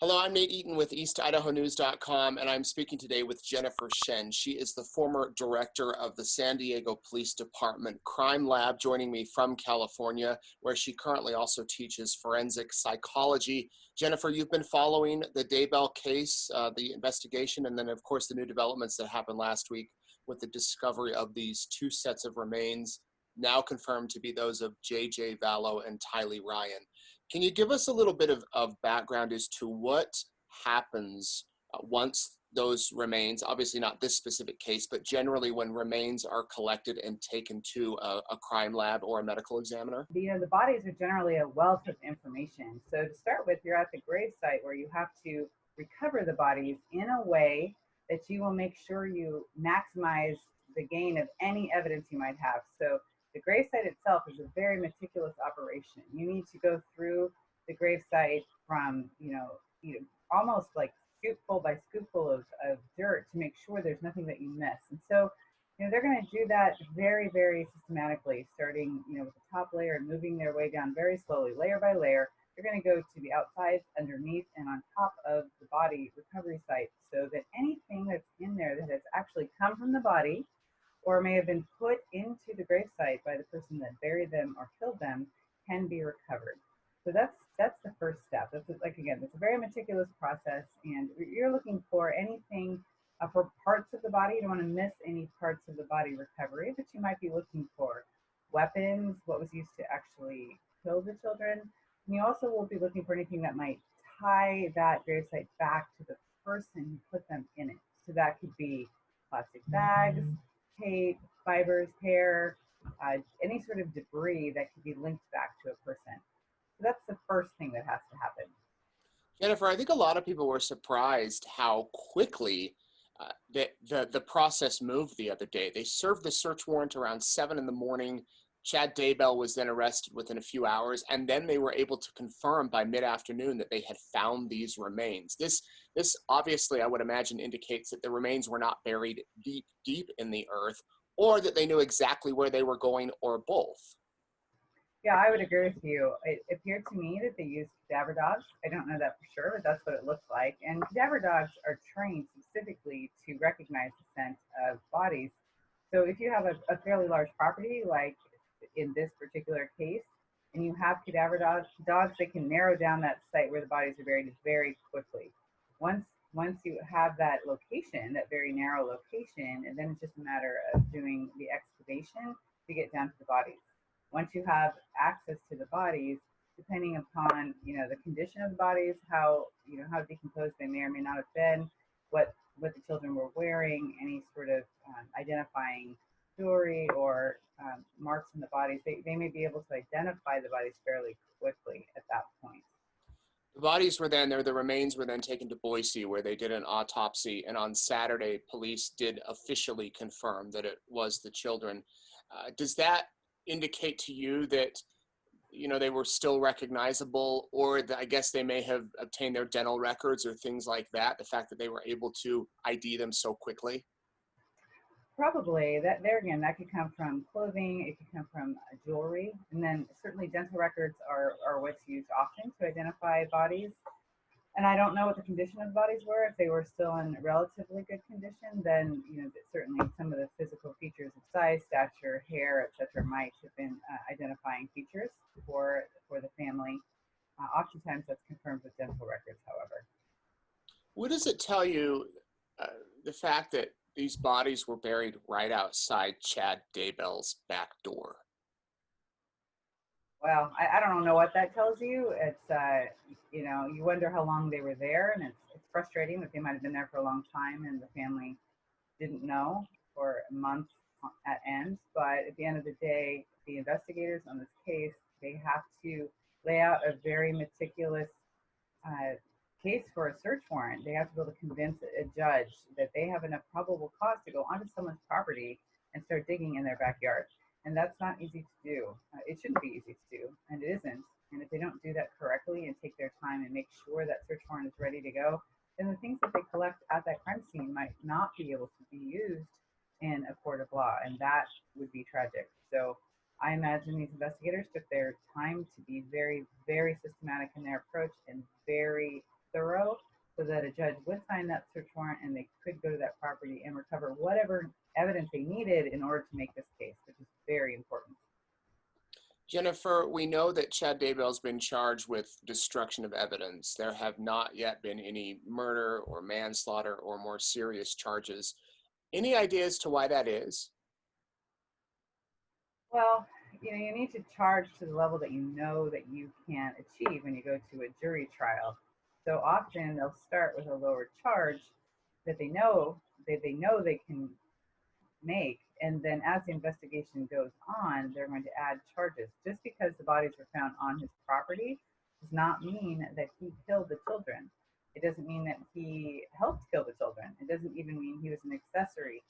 Hello, I'm Nate Eaton with EastIdahoNews.com, and I'm speaking today with Jennifer Shen. She is the former director of the San Diego Police Department Crime Lab, joining me from California, where she currently also teaches forensic psychology. Jennifer, you've been following the Daybell case, the investigation, and then, of course, the new developments that happened last week with the discovery of these two sets of remains, now confirmed to be those of J.J. Vallow and Tylee Ryan. Can you give us a little bit of background as to what happens once those remains, obviously not this specific case, but generally when remains are collected and taken to a crime lab or a medical examiner? The bodies are generally a wealth of information. So to start with, you're at the grave site where you have to recover the bodies in a way that you will make sure you maximize the gain of any evidence you might have. So the gravesite itself is a very meticulous operation. You need to go through the gravesite from, almost like scoopful by scoopful of dirt to make sure there's nothing that you miss. And so, they're going to do that very, very systematically, starting, with the top layer and moving their way down very slowly, layer by layer. They're going to go to the outside, underneath, and on top of the body recovery site so that anything that's in there that has actually come from the body or may have been put into the gravesite by the person that buried them or killed them can be recovered. So that's the first step. That's it's a very meticulous process, and you're looking for anything for parts of the body. You don't want to miss any parts of the body recovery, but you might be looking for weapons, what was used to actually kill the children. And you also will be looking for anything that might tie that gravesite back to the person who put them in it. So that could be plastic bags, tape, fibers, hair, any sort of debris that could be linked back to a person. So that's the first thing that has to happen. Jennifer, I think a lot of people were surprised how quickly the process moved the other day. They served the search warrant around 7 in the morning. Chad Daybell was then arrested within a few hours, and then they were able to confirm by mid-afternoon that they had found these remains. This obviously, I would imagine, indicates that the remains were not buried deep in the earth, or that they knew exactly where they were going, or both. Yeah, I would agree with you. It appeared to me that they used cadaver dogs. I don't know that for sure, but that's what it looks like. And cadaver dogs are trained specifically to recognize the scent of bodies. So if you have a fairly large property, like in this particular case, and you have cadaver dogs, they can narrow down that site where the bodies are buried very quickly. Once you have that location, that very narrow location, and then it's just a matter of doing the excavation to get down to the bodies. Once you have access to the bodies, depending upon the condition of the bodies, how decomposed they may or may not have been, what the children were wearing, any sort of identifying jewelry or marks in the bodies, they may be able to identify the bodies fairly quickly at that point. The remains were then taken to Boise, where they did an autopsy, and on Saturday, police did officially confirm that it was the children. Does that indicate to you that they were still recognizable, or that I guess they may have obtained their dental records or things like that, the fact that they were able to ID them so quickly? Probably. That could come from clothing, it could come from jewelry, and then certainly dental records are what's used often to identify bodies. And I don't know what the condition of the bodies were. If they were still in relatively good condition, then certainly some of the physical features of size, stature, hair, etc., might have been identifying features for the family. Oftentimes, that's confirmed with dental records, however. What does it tell you, the fact that these bodies were buried right outside Chad Daybell's back door? Well, I don't know what that tells you. It's you wonder how long they were there, and it's frustrating that they might have been there for a long time and the family didn't know for months at end. But at the end of the day, the investigators on this case, they have to lay out a very meticulous case for a search warrant. They have to be able to convince a judge that they have enough probable cause to go onto someone's property and start digging in their backyard. And that's not easy to do. It shouldn't be easy to do, and it isn't. And if they don't do that correctly and take their time and make sure that search warrant is ready to go, then the things that they collect at that crime scene might not be able to be used in a court of law, and that would be tragic. So I imagine these investigators took their time to be very, very systematic in their approach and very thorough so that a judge would sign that search warrant and they could go to that property and recover whatever evidence they needed in order to make this case, which is very important. Jennifer, we know that Chad Daybell's been charged with destruction of evidence. There have not yet been any murder or manslaughter or more serious charges. Any idea as to why that is? Well, you need to charge to the level that you know that you can achieve when you go to a jury trial. So often they'll start with a lower charge that they know they can make, and then as the investigation goes on, they're going to add charges. Just because the bodies were found on his property does not mean that he killed the children. It doesn't mean that he helped kill the children. It doesn't even mean he was an accessory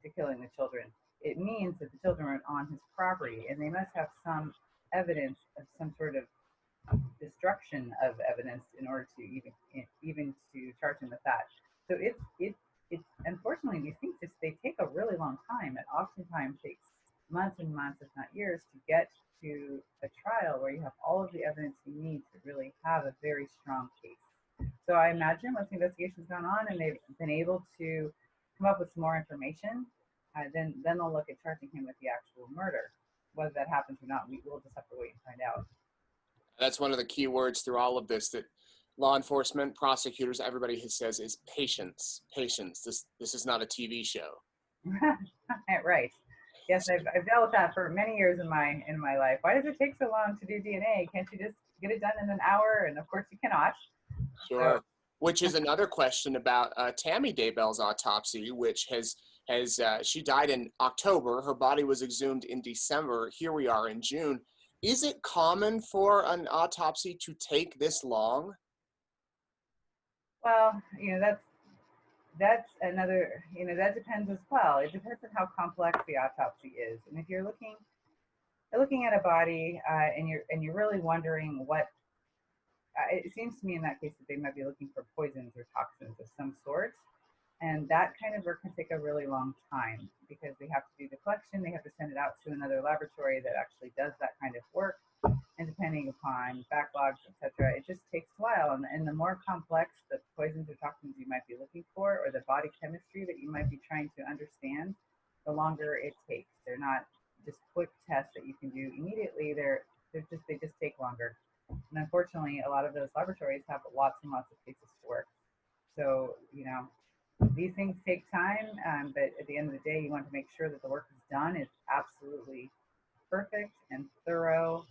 to killing the children. It means that the children were on his property and they must have some evidence of some sort of destruction of evidence in order to even to charge him with that. So it's unfortunately these things they take a really long time. It oftentimes takes months and months, if not years, to get to a trial where you have all of the evidence you need to really have a very strong case. So I imagine once the investigation's gone on and they've been able to come up with some more information, then they'll look at charging him with the actual murder. Whether that happens or not, we'll just have to wait and find out. That's one of the key words through all of this that law enforcement, prosecutors, everybody says is patience. Patience. This is not a TV show. Right. Yes, I've dealt with that for many years in my life. Why does it take so long to do DNA? Can't you just get it done in an hour? And of course you cannot. Sure. So. Which is another question about Tammy Daybell's autopsy, which has she died in October. Her body was exhumed in December. Here we are in June. Is it common for an autopsy to take this long? Well, that's another, that depends as well. It depends on how complex the autopsy is. And if you're looking at a body and you're really wondering what, it seems to me in that case that they might be looking for poisons or toxins of some sort. And that kind of work can take a really long time because they have to do the collection, they have to send it out to another laboratory that actually does that kind of work. And depending upon backlogs, etc., it just takes a while. And the more complex the poisons or toxins you might be looking for, or the body chemistry that you might be trying to understand, the longer it takes. They're not just quick tests that you can do immediately. They just take longer. And unfortunately, a lot of those laboratories have lots and lots of cases to work. So these things take time, but at the end of the day, you want to make sure that the work is done is absolutely perfect and thorough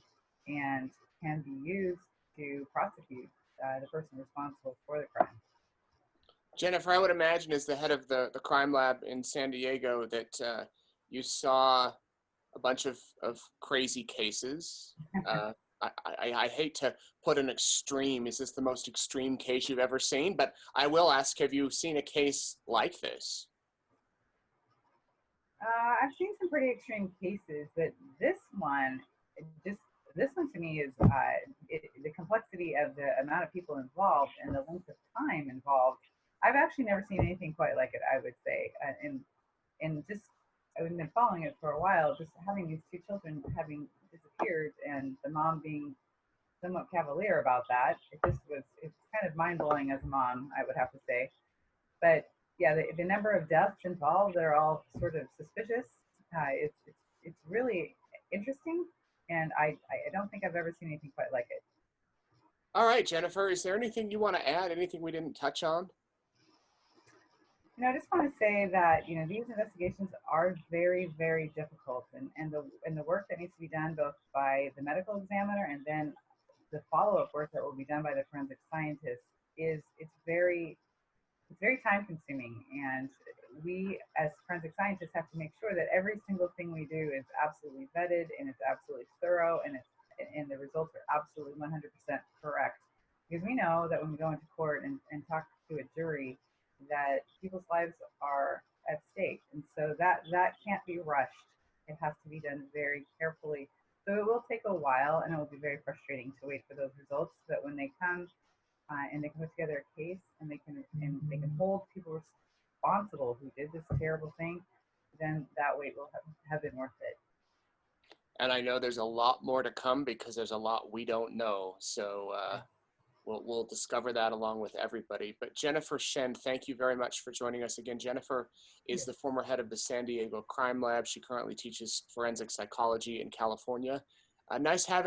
and can be used to prosecute the person responsible for the crime. Jennifer, I would imagine as the head of the crime lab in San Diego that you saw a bunch of crazy cases. I hate to put an extreme. Is this the most extreme case you've ever seen? But I will ask, have you seen a case like this? I've seen some pretty extreme cases, but this one to me is the complexity of the amount of people involved and the length of time involved. I've actually never seen anything quite like it, I would say. And just, I've been following it for a while, just having these two children having disappeared and the mom being somewhat cavalier about that. It's kind of mind-blowing as a mom, I would have to say. But yeah, the number of deaths involved that are all sort of suspicious, it's really interesting. And I don't think I've ever seen anything quite like it. All right, Jennifer, is there anything you want to add? Anything we didn't touch on? I just want to say that these investigations are very, very difficult, and the work that needs to be done both by the medical examiner and then the follow-up work that will be done by the forensic scientists it's very time consuming, and we as forensic scientists have to make sure that every single thing we do is absolutely vetted and it's absolutely thorough and the results are absolutely 100% correct, because we know that when we go into court and talk to a jury that people's lives are at stake, and so that can't be rushed. It has to be done very carefully. So it will take a while and it will be very frustrating to wait for those results, but when they come and they can put together a case and they can hold people responsible who did this terrible thing, then that wait will have been worth it. And I know there's a lot more to come because there's a lot we don't know. So we'll discover that along with everybody. But Jennifer Shen, thank you very much for joining us again. Jennifer is the former head of the San Diego Crime Lab. She currently teaches forensic psychology in California. Nice having